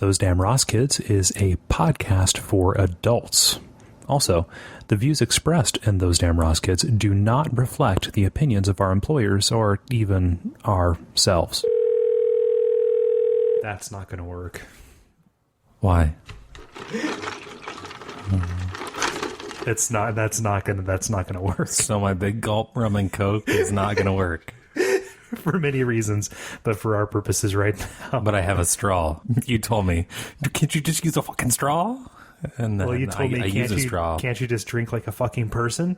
Those Damn Ross Kids is a podcast for adults. Also, the views expressed in Those Damn Ross Kids do not reflect the opinions of our employers or even ourselves. That's not going to work. Why? That's not going to work. So my big gulp rum and coke is not going to work. For many reasons, but for our purposes right now. But I have a straw. You told me, can't you just use a fucking straw? And then you told me, I use a straw. Can't you just drink like a fucking person?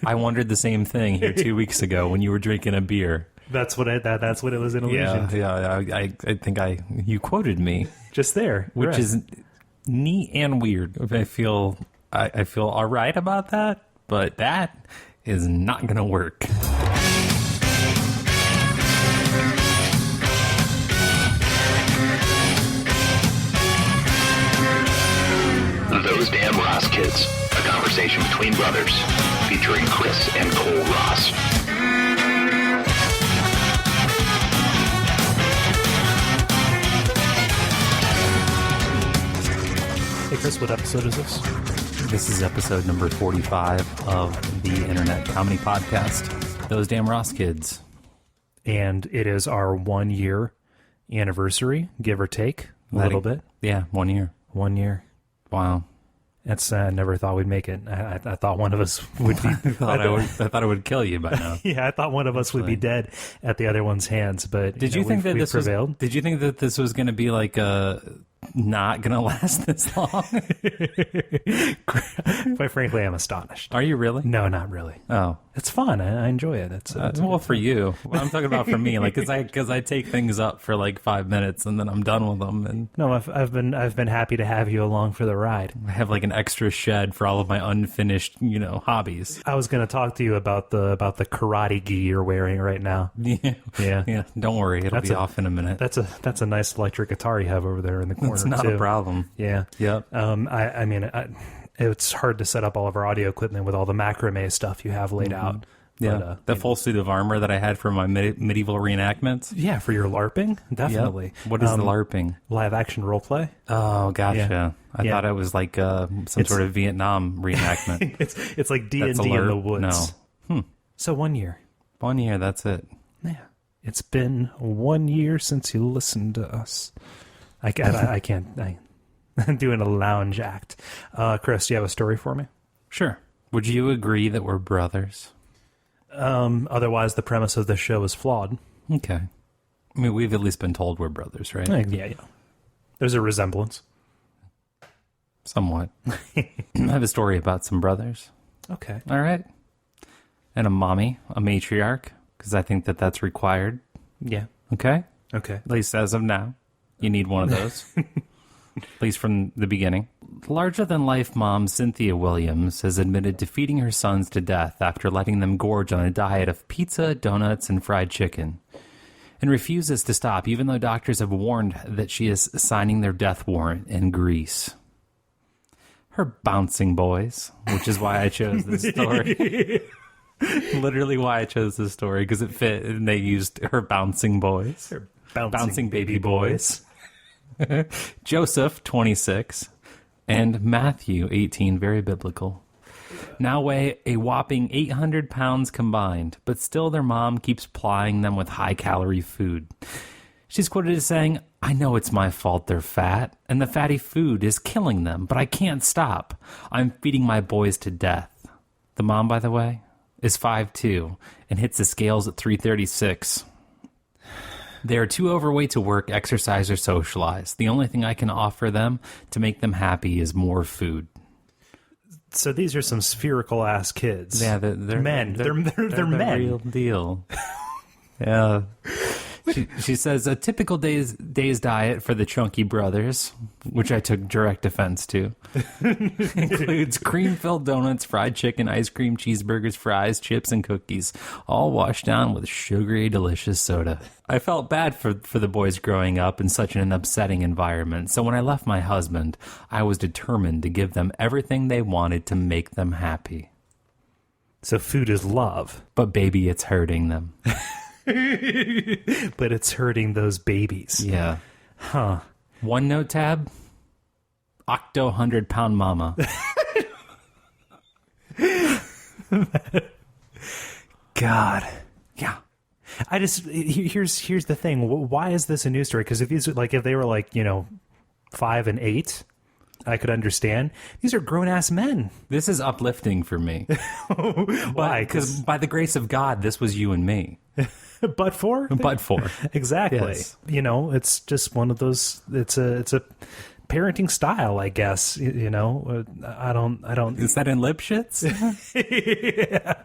I wondered the same thing here 2 weeks ago when you were drinking a beer. That's what it was an illusion. Yeah. I think you quoted me just there, which is neat and weird. I feel all right about that, but that is not going to work. Those Damn Ross Kids, a conversation between brothers, featuring Chris and Cole Ross. Hey Chris, what episode is this? This is episode number 45 of the Internet Comedy Podcast, Those Damn Ross Kids. And it is our 1 year anniversary, give or take, a little bit. Yeah, 1 year. 1 year. Wow. That's I never thought we'd make it. I thought one of us would be. I thought it would kill you by now. Yeah, I thought one of us would be dead at the other one's hands. But did you think that this prevailed? Did you think that this was going to be like not going to last this long? Quite frankly, I'm astonished. Are you really? No, not really. Oh, it's fun. I enjoy it. It's well for you. Well, I'm talking about for me, like because I take things up for like 5 minutes and then I'm done with them. And no, I've been happy to have you along for the ride. I have like an extra shed for all of my unfinished hobbies. I was going to talk to you about the karate gi you're wearing right now. Yeah. Don't worry, it'll be off in a minute. That's a nice electric guitar you have over there in the corner. It's not too. a problem. Yeah. Yep. I mean, it's hard to set up all of our audio equipment with all the macrame stuff you have laid out. Yeah, the full suit of armor that I had for my medieval reenactments. Yeah, for your LARPing, definitely. Yep. What is the LARPing? Live action role play. Oh, gotcha. I thought it was like some sort of Vietnam reenactment. it's like D&D in the woods. No. So 1 year. 1 year, that's it. Yeah, it's been 1 year since you listened to us. I can't. I'm doing a lounge act. Chris, do you have a story for me? Sure. Would you agree that we're brothers? Otherwise, the premise of this show is flawed. Okay. I mean, we've at least been told we're brothers, right? Yeah. There's a resemblance. Somewhat. I have a story about some brothers. Okay. All right. And a mommy, a matriarch, because I think that that's required. Yeah. Okay? Okay. At least as of now. You need one of those. At least from the beginning. Larger-than-life mom Cynthia Williams has admitted to feeding her sons to death after letting them gorge on a diet of pizza, donuts, and fried chicken, and refuses to stop even though doctors have warned that she is signing their death warrant in Greece. Her bouncing boys, which is why I chose this story. Literally why I chose this story, because it fit, and they used her bouncing boys. Her bouncing baby boys. Joseph, 26, and Matthew, 18, very biblical, now weigh a whopping 800 pounds combined, but still their mom keeps plying them with high-calorie food. She's quoted as saying, "I know it's my fault they're fat, and the fatty food is killing them, but I can't stop. I'm feeding my boys to death." The mom, by the way, is 5'2", and hits the scales at 336. They are too overweight to work, exercise, or socialize. The only thing I can offer them to make them happy is more food. So these are some spherical ass kids. Yeah, they're men. They're men. The real deal. Yeah. She says a typical day's diet for the chunky brothers, which I took direct offense to, includes cream-filled donuts, fried chicken, ice cream, cheeseburgers, fries, chips, and cookies, all washed down with sugary, delicious soda. I felt bad for the boys growing up in such an upsetting environment, so when I left my husband, I was determined to give them everything they wanted to make them happy. So food is love. But baby, it's hurting them. But it's hurting those babies. Yeah. Huh. OneNote tab, Octo 100-pound mama. God. Yeah. I just here's the thing. Why is this a news story? Because if they were like 5 and 8, I could understand. These are grown ass men. This is uplifting for me. Why? Because by the grace of God, this was you and me. But for exactly. Yes. It's just one of those. It's a parenting style, I guess. I don't. Is that in Lipschitz? Yeah.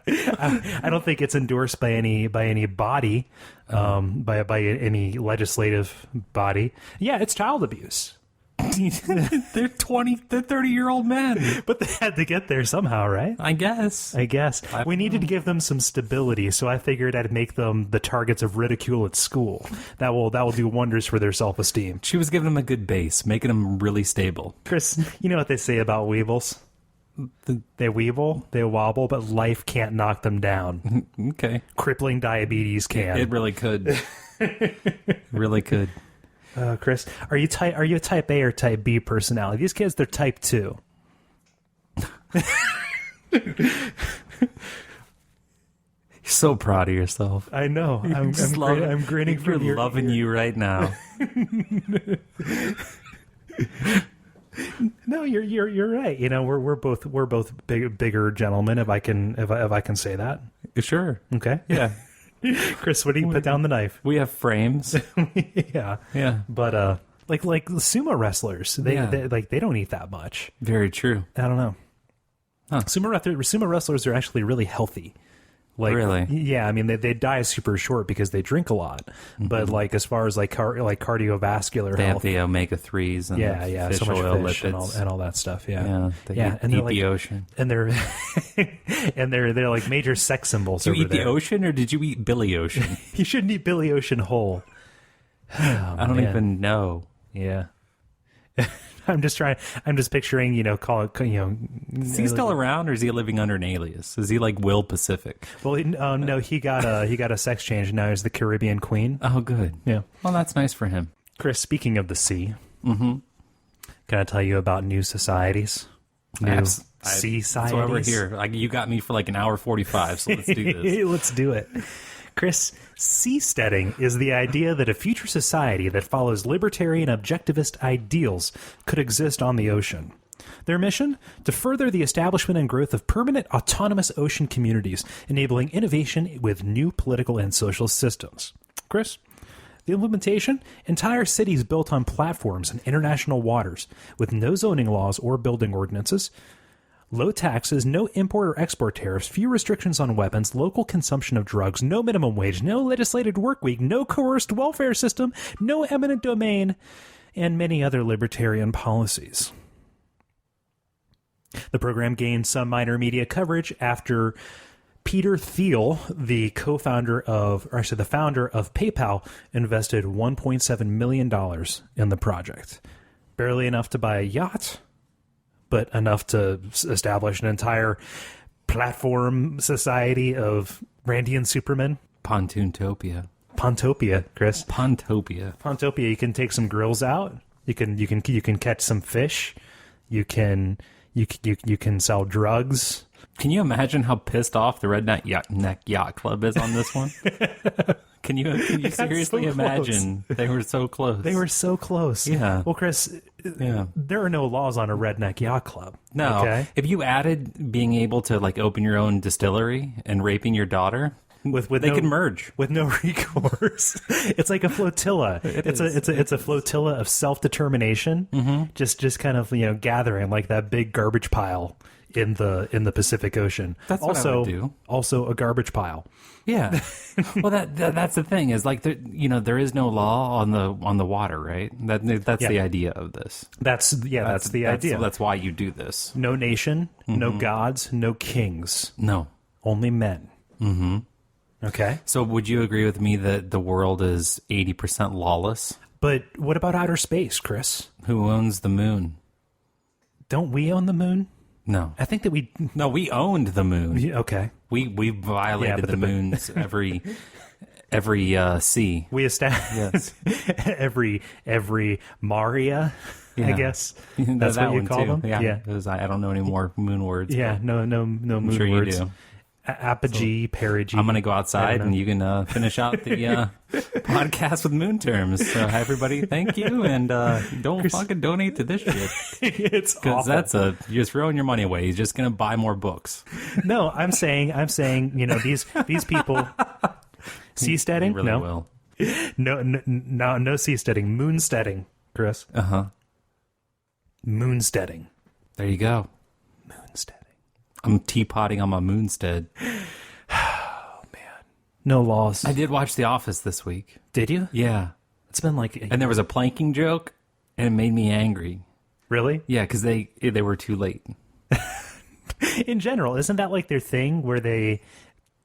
I don't think it's endorsed by any body, by any legislative body. Yeah, it's child abuse. They're 30-year-old men. But they had to get there somehow, right? I guess. We needed to give them some stability, so I figured I'd make them the targets of ridicule at school. That will do wonders for their self-esteem. She was giving them a good base, making them really stable. Chris, you know what they say about weebles? They weeble, they wobble, but life can't knock them down. Okay. Crippling diabetes can. It really could. Really could. Chris, are you a type A or type B personality? These kids, they're type 2. You're so proud of yourself. I know. I'm grinning from You're loving you right now. No, you're right. We're both bigger gentlemen. If I can say that. Sure. Okay. Yeah. Chris, what do you put down the knife? We have frames. Yeah. Yeah. But like sumo wrestlers, they don't eat that much. Very true. I don't know. Huh. Sumo wrestlers are actually really healthy. Really? Yeah, I mean they die super short because they drink a lot. Mm-hmm. But as far as cardiovascular they health, have the omega-3s and fish so much oil, fish lipids and all that stuff. Yeah, they eat the ocean. And they're they're like major sex symbols. Did you eat the ocean or did you eat Billy Ocean? You shouldn't eat Billy Ocean whole. I don't even know. Yeah. I'm just picturing, Is he still around, or is he living under an alias? Is he like Will Pacific? Well, no, he got a sex change. Now he's the Caribbean Queen. Oh, good. Yeah. Well, that's nice for him. Chris, speaking of the sea, can I tell you about new societies? New sea societies. That's why we're here. You got me for like an hour 45, so let's do this. Let's do it. Chris, seasteading is the idea that a future society that follows libertarian objectivist ideals could exist on the ocean. Their mission? To further the establishment and growth of permanent autonomous ocean communities, enabling innovation with new political and social systems. Chris? The implementation? Entire cities built on platforms in international waters, with no zoning laws or building ordinances. Low taxes, no import or export tariffs, few restrictions on weapons, local consumption of drugs, no minimum wage, no legislated work week, no coerced welfare system, no eminent domain, and many other libertarian policies. The program gained some minor media coverage after Peter Thiel, the founder of PayPal, invested $1.7 million in the project. Barely enough to buy a yacht, but enough to establish an entire platform society of Randian Supermen. Pontoontopia, Chris. Pontopia. You can take some grills out. You can catch some fish. You can sell drugs. Can you imagine how pissed off the Redneck Yacht Club is on this one? Can you seriously imagine? They were so close. They were so close. Yeah. Well, Chris, there are no laws on a Redneck Yacht Club. No. Okay? If you added being able to open your own distillery and raping your daughter, they could merge with no recourse. It's like a flotilla. It's a flotilla of self-determination. Mm-hmm. Just kind of gathering like that big garbage pile in the Pacific Ocean. That's what I would do. Also a garbage pile. Yeah. Well, that's the thing is there is no law on the water, right? That's the idea of this. That's the idea. That's why you do this. No nation, no gods, no kings. No. Only men. Mm-hmm. Okay. So would you agree with me that the world is 80% lawless? But what about outer space, Chris? Who owns the moon? Don't we own the moon? No. I think that we... No, we owned the moon. Okay. We violated the moon's every every C. We established every Maria, I guess. That's what you call them? Yeah. Because I don't know any more moon words. Yeah, no moon sure words. You do. Apogee, perigee. I'm going to go outside and you can finish out the podcast with moon terms. So, hi, everybody. Thank you. And don't fucking donate to this shit. It's awful. Because you're throwing your money away. You're just going to buy more books. No, I'm saying, these people, seasteading? You really will. No, seasteading. Moonsteading, Chris. Uh-huh. Moonsteading. There you go. Moonsteading. I'm teapotting on my moonstead. Oh, man. No laws. I did watch The Office this week. Did you? Yeah. It's been like... And there was a planking joke, and it made me angry. Really? Yeah, because they were too late. In general, isn't that like their thing where they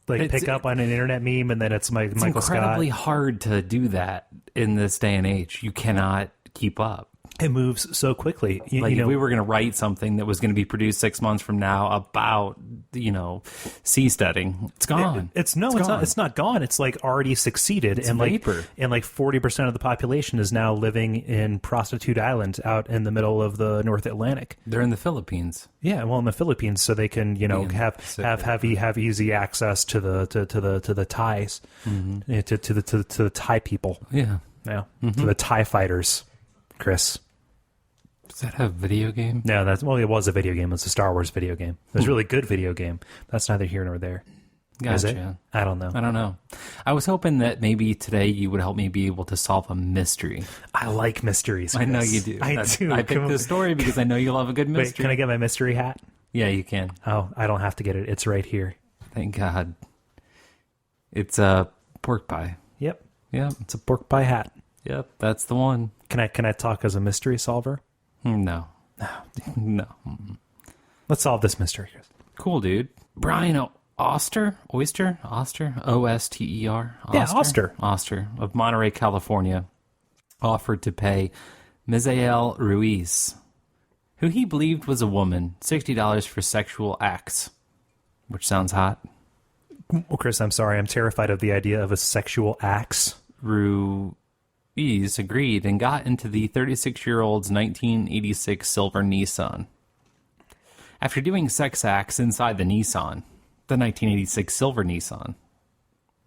pick up on an internet meme and then it's Michael Scott? It's incredibly hard to do that in this day and age. You cannot keep up. It moves so quickly. If we were going to write something that was going to be produced 6 months from now about, seasteading, it's gone. It's not gone. It's like already succeeded. It's and vapor. And 40% of the population is now living in Prostitute Island out in the middle of the North Atlantic. They're in the Philippines. Yeah, well, in the Philippines, so they can have easy access to the Thais, to the Thai people. Yeah, to the Thai fighters, Chris. Does that have a video game? No, it was a video game. It's a Star Wars video game. It was a really good video game. That's neither here nor there. Gotcha. Is it? I don't know. I was hoping that maybe today you would help me be able to solve a mystery. I like mysteries, Chris. I know you do. I do. I picked this story because I know you love a good mystery. Wait, can I get my mystery hat? Yeah, you can. Oh, I don't have to get it. It's right here. Thank God. It's a pork pie. Yep. Yep. It's a pork pie hat. Yep, that's the one. Can I talk as a mystery solver? No. Let's solve this mystery. Cool, dude. Brian Oster? O-S-T-E-R? Yeah, Oster. Oster of Monterey, California, offered to pay Misael Ruiz, who he believed was a woman, $60 for sexual acts, which sounds hot. Well, Chris, I'm sorry. I'm terrified of the idea of a sexual axe. Ruiz agreed and got into the 36-year-old's 1986 silver Nissan. After doing sex acts inside the 1986 silver Nissan,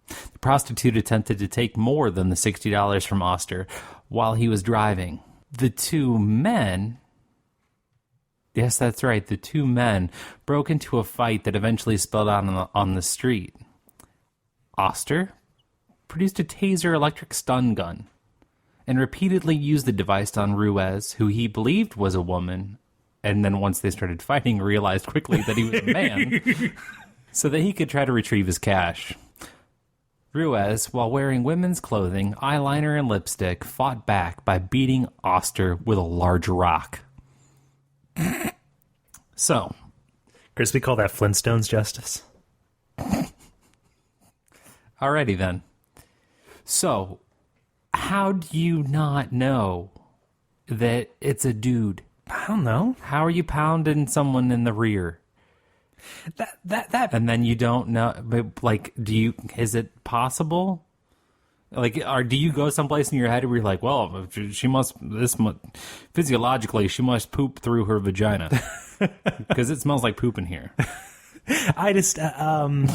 the prostitute attempted to take more than the $60 from Oster while he was driving. The two men, yes, that's right, the two men broke into a fight that eventually spilled out on the street. Oster produced a taser electric stun gun and repeatedly used the device on Ruiz, who he believed was a woman, and then once they started fighting, realized quickly that he was a man, so that he could try to retrieve his cash. Ruiz, while wearing women's clothing, eyeliner, and lipstick, fought back by beating Oster with a large rock. So, Chris, we call that Flintstones justice. Alrighty then. So, how do you not know that it's a dude? I don't know. How are you pounding someone in the rear? That and then you don't know, but is it possible? Do you go someplace in your head where you're like, well, physiologically, she must poop through her vagina because it smells like poop in here. I just, yeah,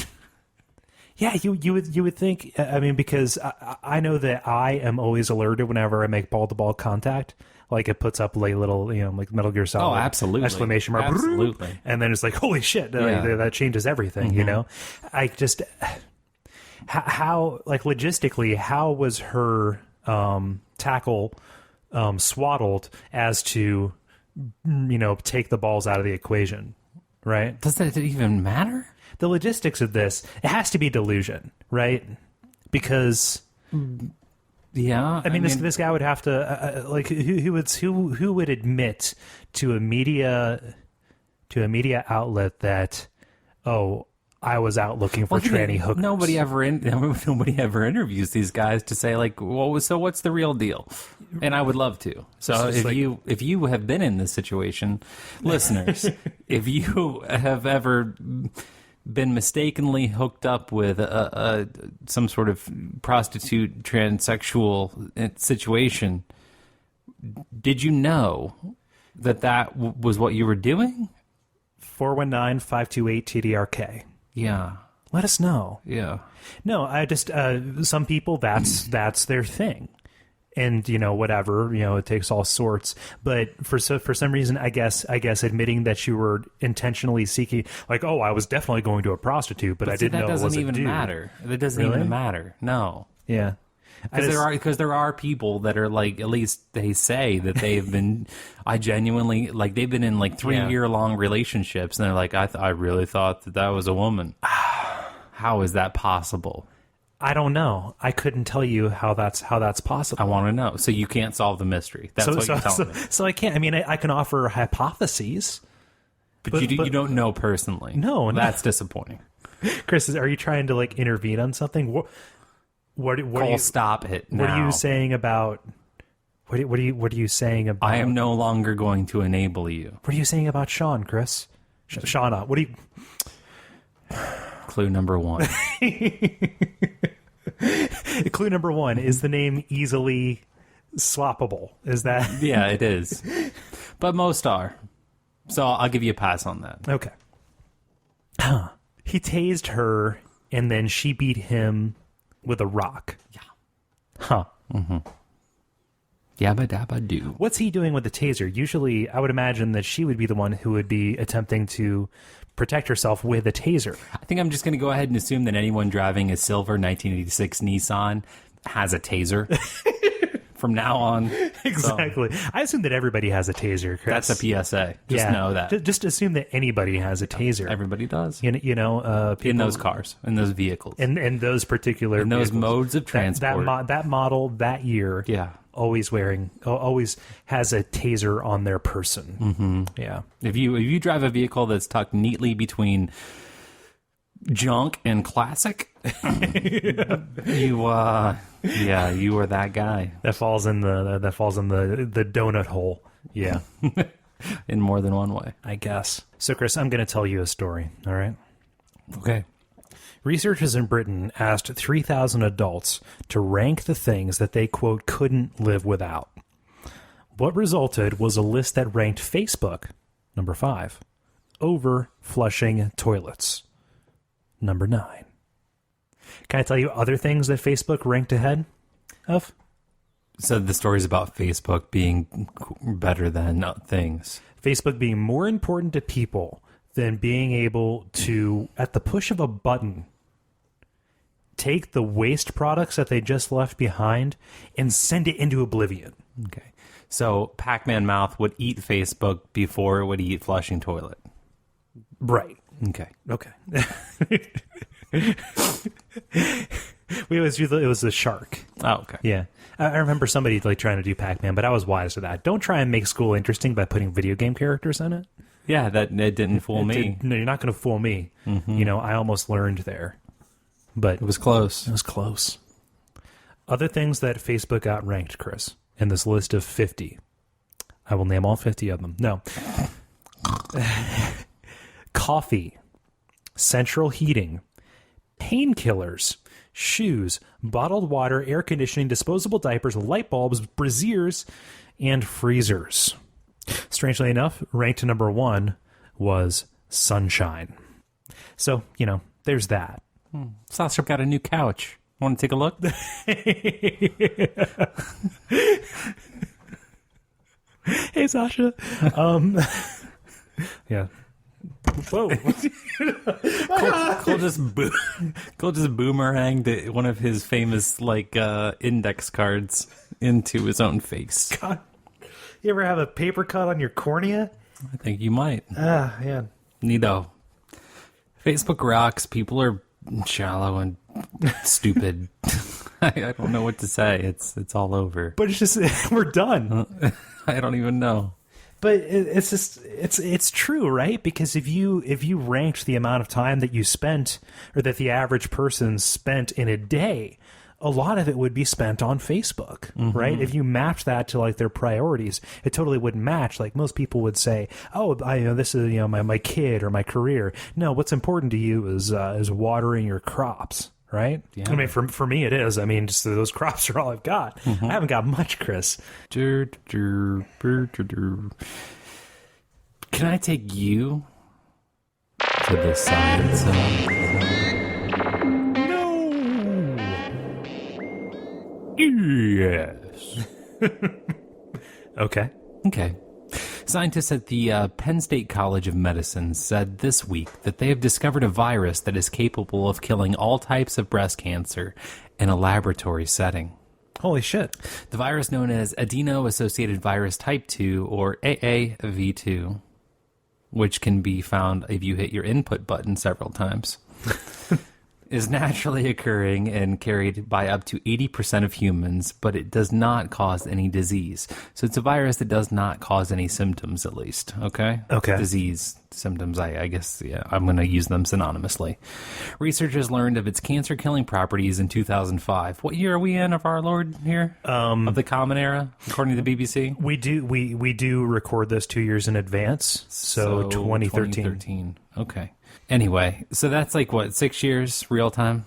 you would think, because I know that I am always alerted whenever I make ball-to-ball contact. Like, it puts up like little, like Metal Gear Solid. Oh, absolutely. Exclamation mark. Absolutely. And then it's like, holy shit, that changes everything, you know? I just, how logistically, how was her tackle swaddled as to, take the balls out of the equation, right? Does that even matter? The logistics of this, it has to be delusion, right? Because... Yeah, this guy would have to who would admit to a media outlet that, oh, I was out looking for tranny hookers. Nobody ever interviews these guys to say like, well, so what's the real deal? And I would love to. So if you have been in this situation, listeners, if you have ever been mistakenly hooked up with some sort of prostitute transsexual situation, did you know that was what you were doing? 419-528-TDRK. Yeah. Let us know. Yeah. No, I just some people that's their thing. And, whatever, it takes all sorts. But for some reason, I guess admitting that you were intentionally seeking, like, oh, I was definitely going to a prostitute, but I didn't know it was a dude. That doesn't even matter. That doesn't even matter. No. Yeah. Because there are people that are like, at least they say that they've been, I genuinely, like, they've been in like 3-year-long relationships, and they're like, I really thought that was a woman. How is that possible? I don't know. I couldn't tell you how that's possible. I want to know. So you can't solve the mystery. That's what you're telling me. So I can't. I mean, I can offer hypotheses. But you don't know personally. No. That's disappointing. Chris, are you trying to, like, intervene on something? What Cole, stop it now. What are you saying about... What are you saying about... I am no longer going to enable you. What are you saying about Sean, Chris? Shauna, what do you... Clue number 1. Clue number 1, is the name easily swappable? Is that... Yeah, it is. But most are. So I'll give you a pass on that. Okay. He tased her, and then she beat him with a rock. Yeah. Huh. Mm-hmm. Yabba dabba do. What's he doing with the taser? Usually, I would imagine that she would be the one who would be attempting to protect herself with a taser. I think I'm just going to go ahead and assume that anyone driving a silver 1986 Nissan has a taser from now on. Exactly. So, I assume that everybody has a taser, Chris. That's a PSA. Just know that. Just assume that anybody has a taser. Everybody does. People, in those cars, in those vehicles. In those particular in those vehicles. modes of transport. That model, that year. Yeah. Always has a taser on their person. Mm-hmm. Yeah. If you drive a vehicle that's tucked neatly between junk and classic, you are that guy. That falls in the donut hole. Yeah. In more than one way, I guess. So, Chris, I'm going to tell you a story. All right. Okay. Researchers in Britain asked 3,000 adults to rank the things that they, quote, couldn't live without. What resulted was a list that ranked Facebook, number 5, over flushing toilets, number 9. Can I tell you other things that Facebook ranked ahead of? So the story's about Facebook being better than things. Facebook being more important to people than being able to, at the push of a button, take the waste products that they just left behind and send it into oblivion. Okay. So Pac-Man Mouth would eat Facebook before it would eat flushing toilet. Right. Okay. It was a shark. Oh, okay. Yeah. I remember somebody trying to do Pac-Man, but I was wise to that. Don't try and make school interesting by putting video game characters in it. Yeah, it didn't fool me. No, you're not going to fool me. Mm-hmm. I almost learned there. But it was close. It was close. Other things that Facebook got ranked, Chris, in this list of 50. I will name all 50 of them. No. Coffee, central heating, painkillers, shoes, bottled water, air conditioning, disposable diapers, light bulbs, braziers, and freezers. Strangely enough, ranked number 1 was sunshine. So, there's that. Sasha got a new couch. Want to take a look? Hey, Sasha. Yeah. Whoa. Cole just boomeranged one of his famous index cards into his own face. God. You ever have a paper cut on your cornea? I think you might. Yeah. Neato. Facebook rocks. People are shallow and stupid. I don't know what to say. It's all over. But it's just we're done. I don't even know. But it's just it's true, right? Because if you ranked the amount of time that you spent, or that the average person spent in a day a lot of it would be spent on Facebook, right? If you match that to like their priorities, it totally wouldn't match. Like most people would say, "Oh, this is my kid or my career." No, what's important to you is watering your crops, right? Yeah. I mean, for me, it is. I mean, just those crops are all I've got. I haven't got much, Chris. Can I take you to the science zone? Yes. Okay. Okay. Scientists at the Penn State College of Medicine said this week that they have discovered a virus that is capable of killing all types of breast cancer in a laboratory setting. Holy shit. The virus known as adeno-associated virus type 2, or AAV2, which can be found if you hit your input button several times, is naturally occurring and carried by up to 80% of humans, but it does not cause any disease. So it's a virus that does not cause any symptoms, at least. Okay? Okay. Disease symptoms, I guess, yeah, I'm going to use them synonymously. Researchers learned of its cancer-killing properties in 2005. What year are we in of our Lord here? Of the Common Era, according to the BBC? We do record this 2 years in advance, so 2013. Okay. Anyway, so that's like, what, 6 years real time?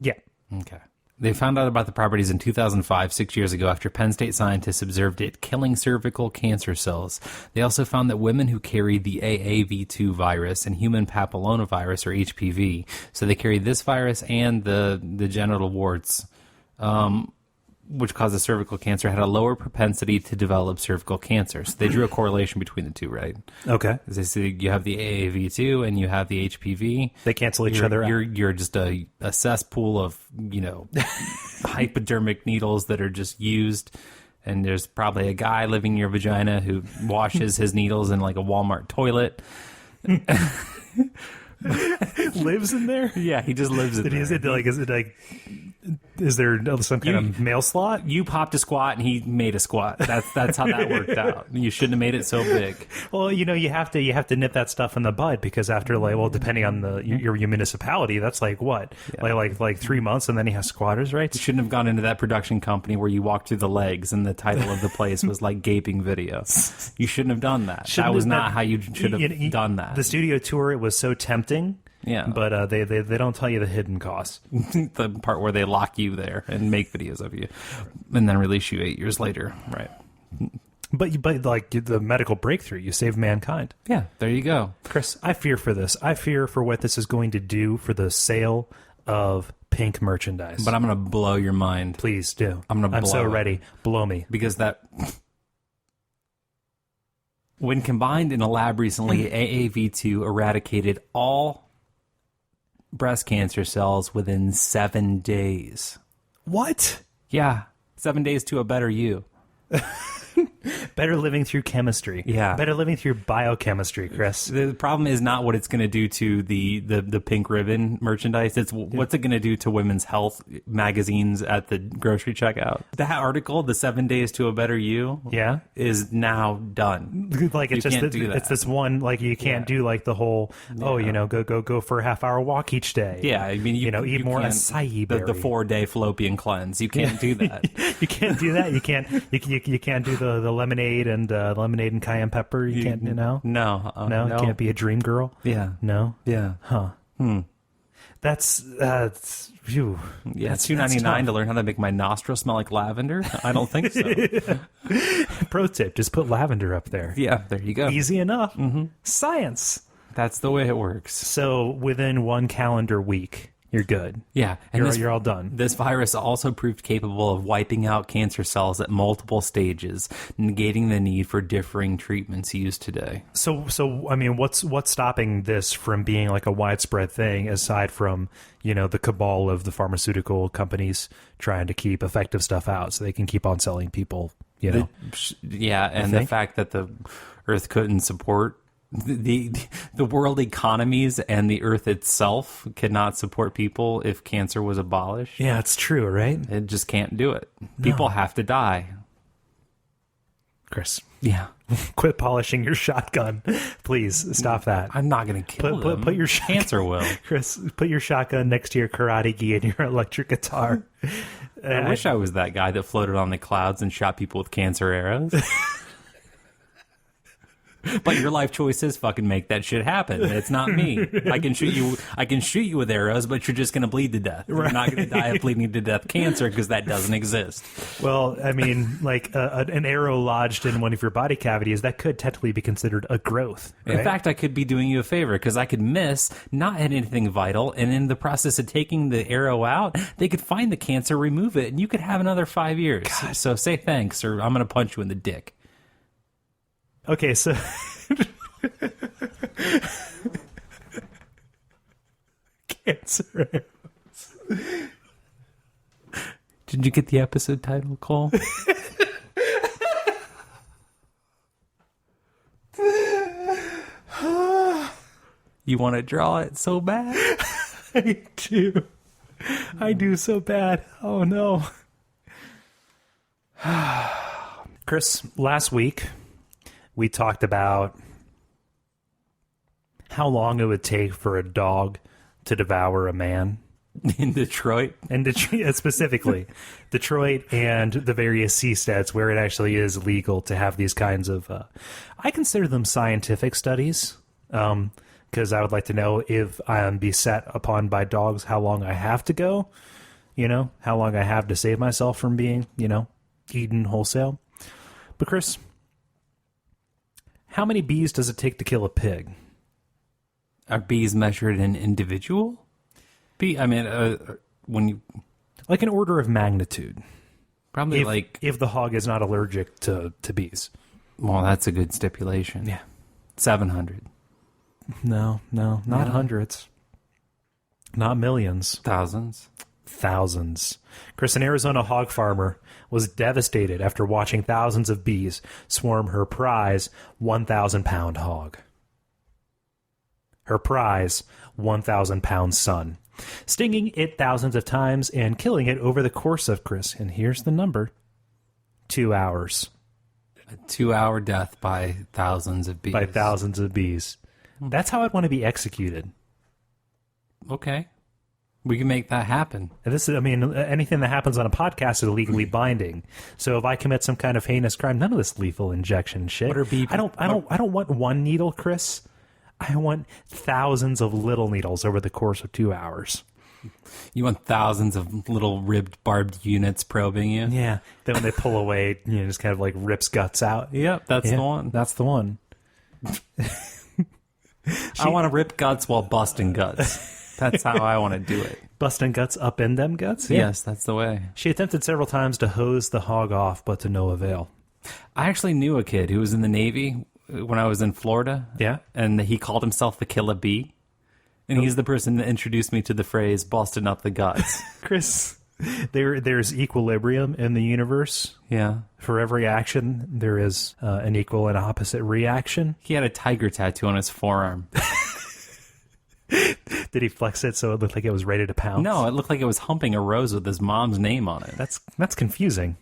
Yeah. Okay. They found out about the properties in 2005, 6 years ago, after Penn State scientists observed it killing cervical cancer cells. They also found that women who carried the AAV2 virus and human papillomavirus, or HPV, so they carried this virus and the genital warts, which causes cervical cancer, had a lower propensity to develop cervical cancer. So they drew a correlation between the two, right? Okay. As they say, you have the AAV2 and you have the HPV. They cancel each other out. You're just a cesspool of, hypodermic needles that are just used. And there's probably a guy living in your vagina who washes his needles in like a Walmart toilet. Lives in there? Yeah, he just lives in there. Is there some kind of mail slot? You popped a squat and he made a squat. That's how that worked out. You shouldn't have made it so big. Well, you have to nip that stuff in the bud, because after depending on your municipality, that's like what? Yeah. Like 3 months, and then he has squatters rights? You shouldn't have gone into that production company where you walked through the legs and the title of the place was like Gaping Video. You shouldn't have done that. That was not how you should have done that. The studio tour, it was so tempting. Yeah, but they don't tell you the hidden costs. The part where they lock you there and make videos of you, and then release you 8 years later, right? But like the medical breakthrough, you save mankind. Yeah, there you go, Chris. I fear for this. I fear for what this is going to do for the sale of pink merchandise. But I'm going to blow your mind. Please do. I'm so ready. Blow me. Because when combined in a lab recently, AAV2 eradicated all breast cancer cells within 7 days. What? Yeah. 7 days to a better you. Better living through chemistry. Yeah. Better living through biochemistry, Chris. The problem is not what it's going to do to the pink ribbon merchandise. It's what's it going to do to women's health magazines at the grocery checkout. That article, the 7 days to a better you, is now done. Like it's it's this one, like you can't do like the whole, go for a half hour walk each day. Yeah. I mean, eat more acai berry. The 4-day fallopian cleanse. You can't do that. You can't do that. You can't do the lemonade and cayenne pepper. You can't, No. You can't be a dream girl. Yeah. No. Yeah. Huh. That's phew. Yeah. That's $2.99 to learn how to make my nostrils smell like lavender. I don't think so. Pro tip: just put lavender up there. Yeah. There you go. Easy enough. Mm-hmm. Science. That's the way it works. So within 1 calendar week, you're good. Yeah. And you're all done. This virus also proved capable of wiping out cancer cells at multiple stages, negating the need for differing treatments used today. So I mean, what's stopping this from being like a widespread thing, aside from, the cabal of the pharmaceutical companies trying to keep effective stuff out so they can keep on selling people, the fact that the Earth couldn't support the world economies and the Earth itself cannot support people if cancer was abolished. Yeah, it's true, right? It just can't do it. People have to die. Chris. Yeah. Quit polishing your shotgun. Please stop that. I'm not going to kill them. Put your cancer will. Chris, put your shotgun next to your karate gi and your electric guitar. I wish I was that guy that floated on the clouds and shot people with cancer arrows. But your life choices fucking make that shit happen. It's not me. I can shoot you with arrows, but you're just going to bleed to death. Right. You're not going to die of bleeding to death cancer because that doesn't exist. Well, I mean, like an arrow lodged in one of your body cavities, that could technically be considered a growth. Right? In fact, I could be doing you a favor because I could miss, not hit anything vital, and in the process of taking the arrow out, they could find the cancer, remove it, and you could have another 5 years. God. So say thanks, or I'm going to punch you in the dick. Okay, so cancer arrows. Did you get the episode title, Cole? You want to draw it so bad? I do. I do so bad. Oh, no. Chris, last week we talked about how long it would take for a dog to devour a man. In Detroit? And Detroit, specifically. Detroit and the various seasteads where it actually is legal to have these kinds of... I consider them scientific studies, because I would like to know if I am beset upon by dogs, how long I have to go, how long I have to save myself from being, eaten wholesale. But Chris, how many bees does it take to kill a pig? Are bees measured in individual? When you... Like an order of magnitude. Probably if the hog is not allergic to bees. Well, that's a good stipulation. Yeah. 700. No, not hundreds. Not millions. Thousands. Chris, an Arizona hog farmer, was devastated after watching thousands of bees swarm her prize 1,000-pound hog. Her prize 1,000-pound son, stinging it thousands of times and killing it over the course of, Chris, and here's the number, 2 hours. A 2-hour death by thousands of bees. That's how I'd want to be executed. Okay. We can make that happen. And anything that happens on a podcast is legally binding. So if I commit some kind of heinous crime, none of this lethal injection shit. What are bees? I don't want one needle, Chris. I want thousands of little needles over the course of 2 hours. You want thousands of little ribbed, barbed units probing you? Yeah. Then when they pull away, just kind of like rips guts out. Yep, that's the one. That's the one. I want to rip guts while busting guts. That's how I want to do it. Busting guts up in them guts? Yeah. Yes, that's the way. She attempted several times to hose the hog off, but to no avail. I actually knew a kid who was in the Navy when I was in Florida. Yeah? And he called himself the Killer Bee. And he's the person that introduced me to the phrase, busting up the guts. Chris, there's equilibrium in the universe. Yeah. For every action, there is an equal and opposite reaction. He had a tiger tattoo on his forearm. Did he flex it so it looked like it was ready to pounce? No, it looked like it was humping a rose with his mom's name on it. That's confusing.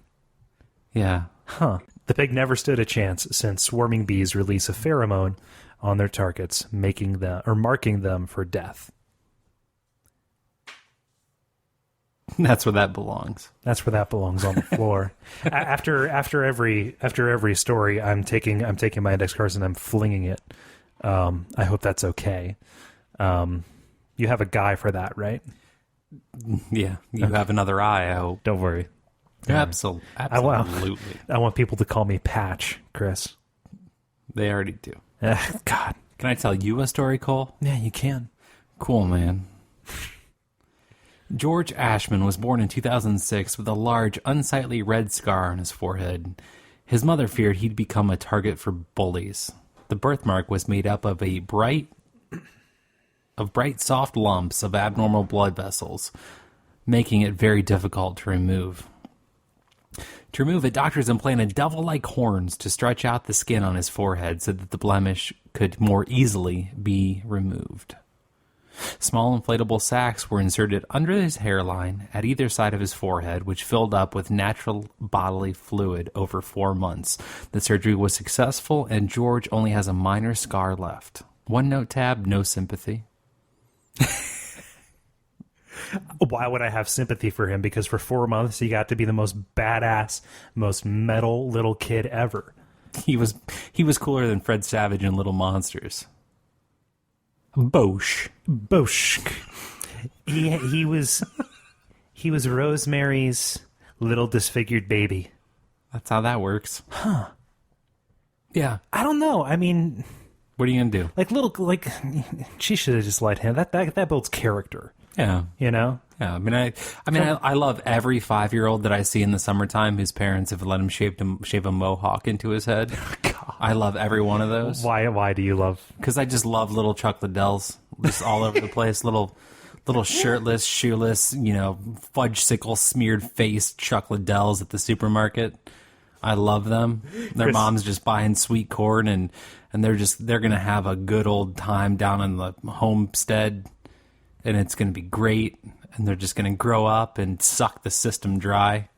Yeah. Huh. The pig never stood a chance since swarming bees release a pheromone on their targets, marking them for death. That's where that belongs. That's where that belongs, on the floor. After every story, I'm taking my index cards and I'm flinging it. I hope that's okay. You have a guy for that, right? Yeah, you have another eye, I hope. Don't worry. Absolutely. I want people to call me Patch, Chris. They already do. God. Can I tell you a story, Cole? Yeah, you can. Cool, man. George Ashman was born in 2006 with a large, unsightly red scar on his forehead. His mother feared he'd become a target for bullies. The birthmark was made up of bright, soft lumps of abnormal blood vessels, making it very difficult to remove. To remove it, doctors implanted devil-like horns to stretch out the skin on his forehead so that the blemish could more easily be removed. Small inflatable sacks were inserted under his hairline at either side of his forehead, which filled up with natural bodily fluid over 4 months. The surgery was successful, and George only has a minor scar left. One note tab, no sympathy. Why would I have sympathy for him? Because for 4 months, he got to be the most badass, most metal little kid ever. He was cooler than Fred Savage in Little Monsters. Bosh. He was Rosemary's little disfigured baby. That's how that works. Huh. Yeah. I don't know. I mean, what are you gonna do? She should have just let him. That builds character. Yeah. You know? Yeah. I love every 5-year-old that I see in the summertime whose parents have let him shave a mohawk into his head. God. I love every one of those. Why do you love? Because I just love little Chuck Liddells, just all over the place. Little shirtless, shoeless, fudge-sickle smeared face Chuck Liddells at the supermarket. I love them. Their mom's just buying sweet corn, and they're gonna have a good old time down in the homestead, and it's gonna be great. And they're just gonna grow up and suck the system dry.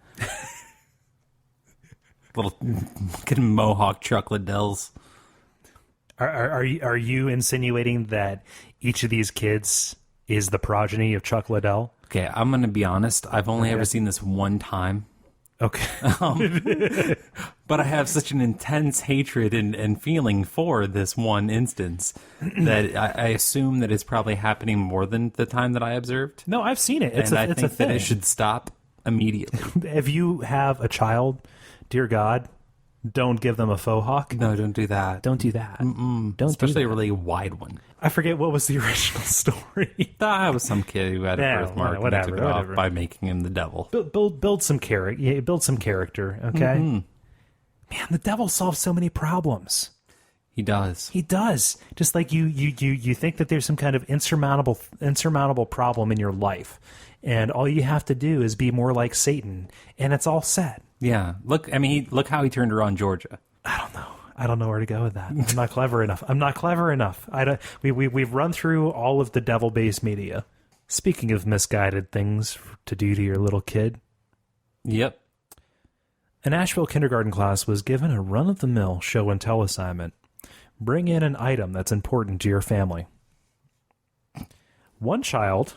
Little mohawk Chuck Liddells. Are you insinuating that each of these kids is the progeny of Chuck Liddell? Okay, I'm going to be honest. I've only ever seen this one time. Okay. But I have such an intense hatred and feeling for this one instance that I assume that it's probably happening more than the time that I observed. No, I've seen it. I think that it should stop immediately. If you have a child, dear God, don't give them a faux hawk. No, don't do that. Don't do that. Don't especially a really wide one. I forget what was the original story. That was some kid who had a birthmark and took it off by making him the devil. Build some character. Yeah, build some character. Okay. Mm-hmm. Man, the devil solves so many problems. He does. He does. Just like you think that there's some kind of insurmountable problem in your life, and all you have to do is be more like Satan, and it's all set. Yeah. Look how he turned around Georgia. I don't know where to go with that. I'm not clever enough. We've run through all of the devil-based media. Speaking of misguided things to do to your little kid. Yep. An Asheville kindergarten class was given a run-of-the-mill show and tell assignment. Bring in an item that's important to your family. One child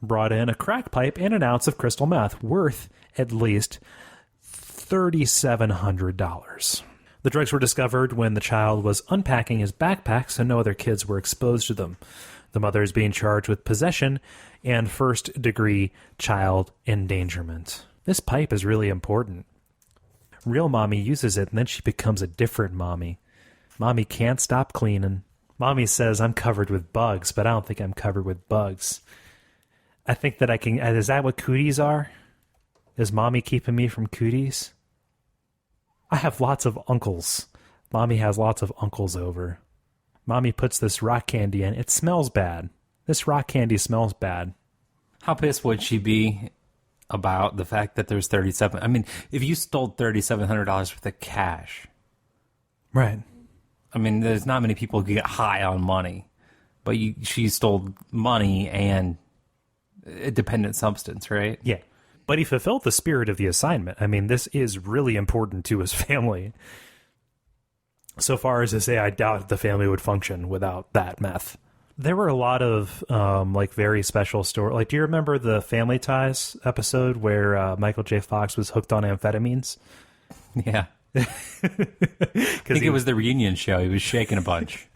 brought in a crack pipe and an ounce of crystal meth, worth at least $3,700. The drugs were discovered when the child was unpacking his backpack so no other kids were exposed to them. The mother is being charged with possession and first-degree child endangerment. This pipe is really important. Real mommy uses it, and then she becomes a different mommy. Mommy can't stop cleaning. Mommy says, I'm covered with bugs, but I don't think I'm covered with bugs. I think that I can... Is that what cooties are? Is mommy keeping me from cooties? I have lots of uncles. Mommy has lots of uncles over. Mommy puts this rock candy in. It smells bad. This rock candy smells bad. How pissed would she be about the fact that there's if you stole $3,700 worth of cash. Right. There's not many people who get high on money. But she stole money and a dependent substance, right? Yeah. But he fulfilled the spirit of the assignment. This is really important to his family. So far as to say, I doubt the family would function without that meth. There were a lot of very special stories. Do you remember the Family Ties episode where Michael J. Fox was hooked on amphetamines? Yeah. I think it was the reunion show. He was shaking a bunch.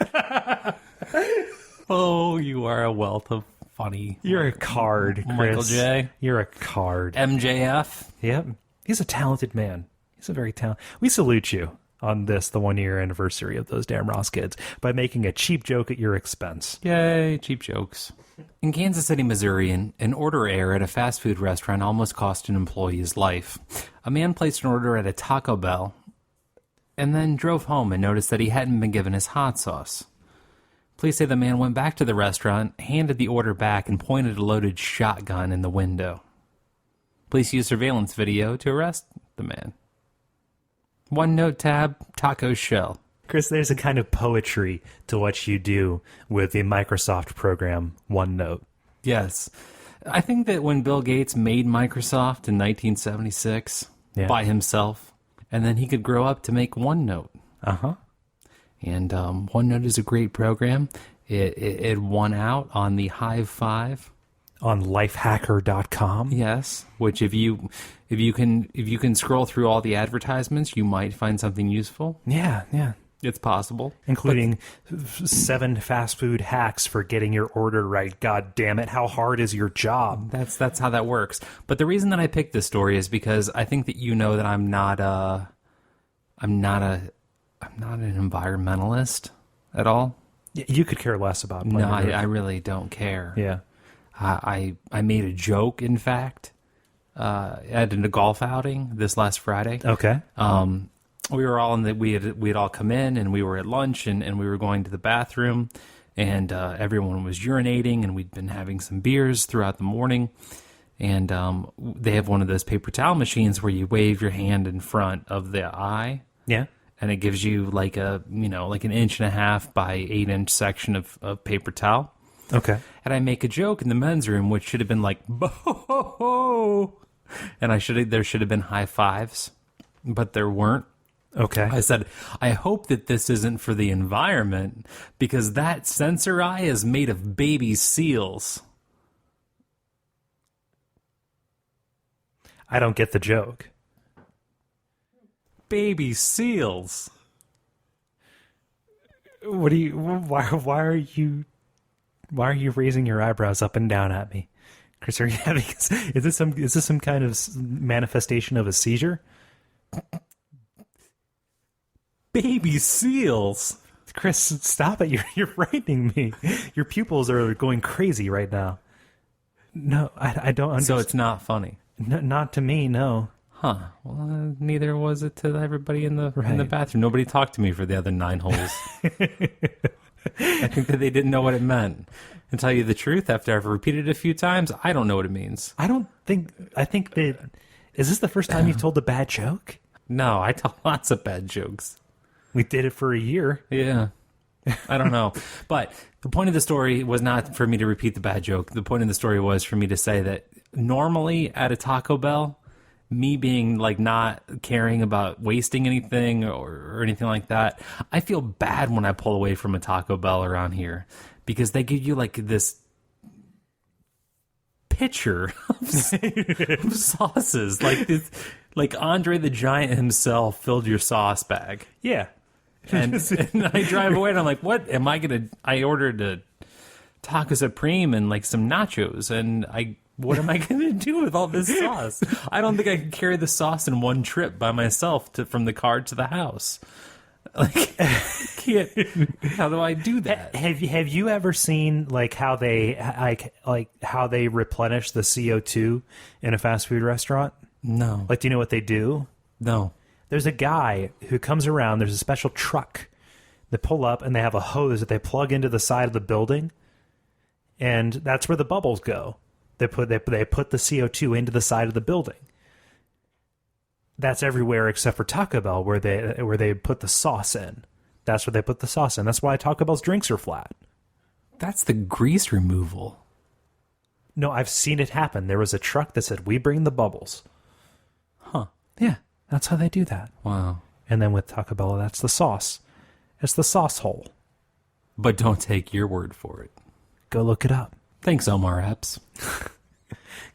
Oh, you are a wealth of funny. You're a card, Chris. Michael J. You're a card. MJF. Yep. He's a talented man. He's a very talented... We salute you on the 1-year anniversary of Those Damn Ross Kids by making a cheap joke at your expense. Yay, cheap jokes. In Kansas City, Missouri, an order error at a fast food restaurant almost cost an employee his life. A man placed an order at a Taco Bell and then drove home and noticed that he hadn't been given his hot sauce. Police say the man went back to the restaurant, handed the order back, and pointed a loaded shotgun in the window. Police used surveillance video to arrest the man. One note tab, taco shell. Chris, there's a kind of poetry to what you do with the Microsoft program OneNote. Yes. I think that when Bill Gates made Microsoft in 1976 by himself, and then he could grow up to make OneNote. Uh-huh. And OneNote is a great program. It won out on the Hive 5. On lifehacker.com. Yes, which if you can scroll through all the advertisements, you might find something useful. Yeah. It's possible. Including 7 fast food hacks for getting your order right. God damn it, how hard is your job? That's how that works. But the reason that I picked this story is because I think that you know that I'm not an environmentalist at all. You could care less about No, I really don't care. Yeah. I made a joke, in fact, at a golf outing this last Friday. Okay. We were all we had all come in, and we were at lunch, and we were going to the bathroom, and everyone was urinating, and we'd been having some beers throughout the morning, and they have one of those paper towel machines where you wave your hand in front of the eye. Yeah. And it gives you like an 1.5 by 8-inch section of paper towel. Okay. And I make a joke in the men's room, which should have been like, "Bo-ho-ho-ho," and there should have been high fives, but there weren't. Okay. I said, I hope that this isn't for the environment, because that sensor eye is made of baby seals. I don't get the joke. Baby seals. Why are you raising your eyebrows up and down at me? Chris, are you having, is this some kind of manifestation of a seizure? Baby seals. Chris, stop it. You're frightening me. Your pupils are going crazy right now. No, I don't understand. So it's not funny. Not to me, no. Huh. Well, neither was it to everybody in the bathroom. Nobody talked to me for the other 9 holes. I think that they didn't know what it meant. And tell you the truth, after I've repeated it a few times, I don't know what it means. I think that... Is this the first time you've told a bad joke? No, I tell lots of bad jokes. We did it for a year. Yeah. I don't know. But the point of the story was not for me to repeat the bad joke. The point of the story was for me to say that normally at a Taco Bell, me being like not caring about wasting anything or anything like that, I feel bad when I pull away from a Taco Bell around here, because they give you like this pitcher of sauces, like Andre the Giant himself filled your sauce bag. Yeah. And I drive away and I'm like, what am I gonna? I ordered a Taco Supreme and like some nachos, and what am I gonna do with all this sauce? I don't think I can carry the sauce in one trip by myself from the car to the house. Like, can't. How do I do that? Have you ever seen like how they how they replenish the CO2 in a fast food restaurant? No. Like, do you know what they do? No. There's a guy who comes around. There's a special truck. They pull up and they have a hose that they plug into the side of the building, and that's where the bubbles go. They put the CO2 into the side of the building. That's everywhere except for Taco Bell, where they put the sauce in. That's where they put the sauce in. That's why Taco Bell's drinks are flat. That's the grease removal. No, I've seen it happen. There was a truck that said, "We bring the bubbles." Huh. Yeah, that's how they do that. Wow. And then with Taco Bell, that's the sauce. It's the sauce hole. But don't take your word for it. Go look it up. Thanks, Omar Epps.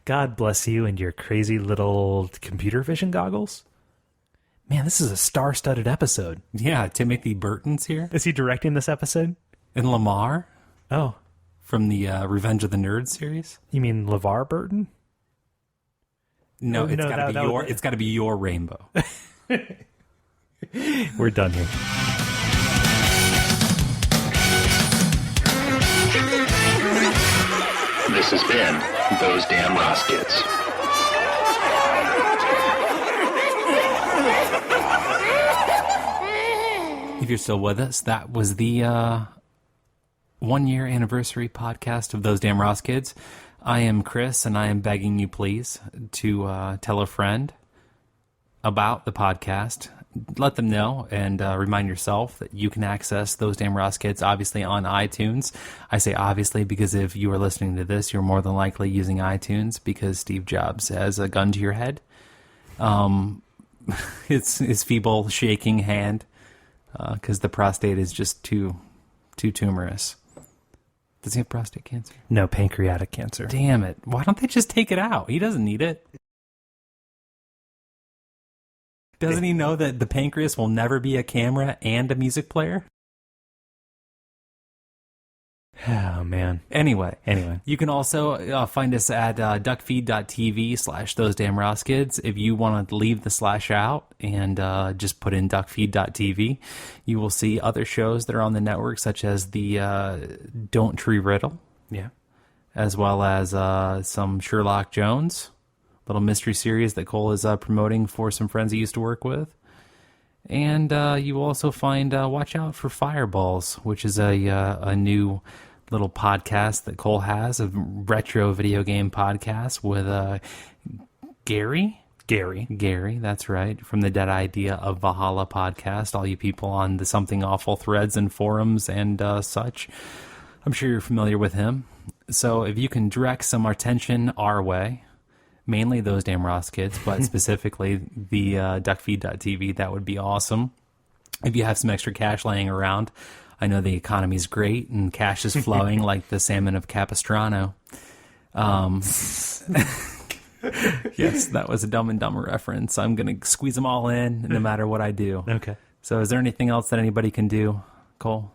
God bless you and your crazy little computer vision goggles. Man, this is a star-studded episode. Yeah, Timothy Burton's here. Is he directing this episode? And Lamar. Oh. From the Revenge of the Nerds series. You mean LeVar Burton? No, it's got to be your rainbow. We're done here. This has been Those Damn Roskits. If you're still with us, that was the 1-year anniversary podcast of Those Damn Roskits. I am Chris, and I am begging you, please, to tell a friend about the podcast let them know and remind yourself that you can access Those Damn Ross Kids, obviously, on iTunes. I say obviously because if you are listening to this, you're more than likely using iTunes because Steve Jobs has a gun to your head. His feeble shaking hand because the prostate is just too tumorous. Does he have prostate cancer? No, pancreatic cancer. Damn it. Why don't they just take it out? He doesn't need it. Doesn't he know that the pancreas will never be a camera and a music player? Oh, man. Anyway, you can also find us at Duckfeed.tv/Those Damn Ross Kids. If you want to leave the slash out and just put in Duckfeed.tv, you will see other shows that are on the network, such as the Don't Tree Riddle. Yeah. As well as some Sherlock Jones, little mystery series that Cole is promoting for some friends he used to work with. And you will also find Watch Out for Fireballs, which is a new little podcast that Cole has, a retro video game podcast with Gary, that's right, from the Dead Idea of Valhalla podcast. All you people on the Something Awful threads and forums and such, I'm sure you're familiar with him. So if you can direct some attention our way, mainly Those Damn Ross Kids, but specifically the Duckfeed.tv, that would be awesome. If you have some extra cash laying around, I know the economy's great and cash is flowing like the salmon of Capistrano. Yes, that was a Dumb and Dumber reference. I'm going to squeeze them all in no matter what I do. Okay. So is there anything else that anybody can do, Cole?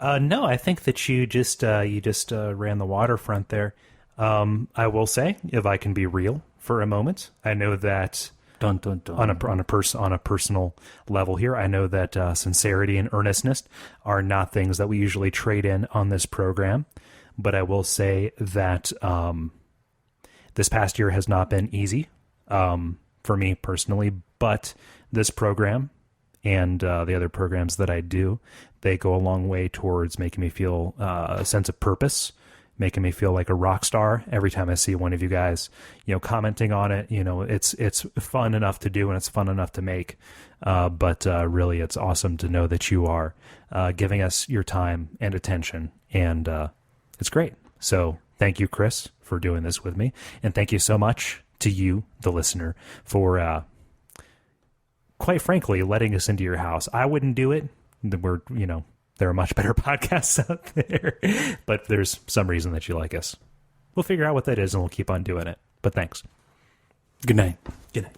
No, I think that you just ran the waterfront there. I will say, if I can be real for a moment, I know that Dun, dun, dun. on a personal level here, I know that sincerity and earnestness are not things that we usually trade in on this program. But I will say that this past year has not been easy for me personally. But this program and the other programs that I do, they go a long way towards making me feel a sense of purpose, making me feel like a rock star every time I see one of you guys, commenting on it. It's fun enough to do and it's fun enough to make. But really, it's awesome to know that you are giving us your time and attention, and it's great. So thank you, Chris, for doing this with me, and thank you so much to you, the listener, for quite frankly letting us into your house. I wouldn't do it. There are much better podcasts out there, but there's some reason that you like us. We'll figure out what that is and we'll keep on doing it. But thanks. Good night. Good night.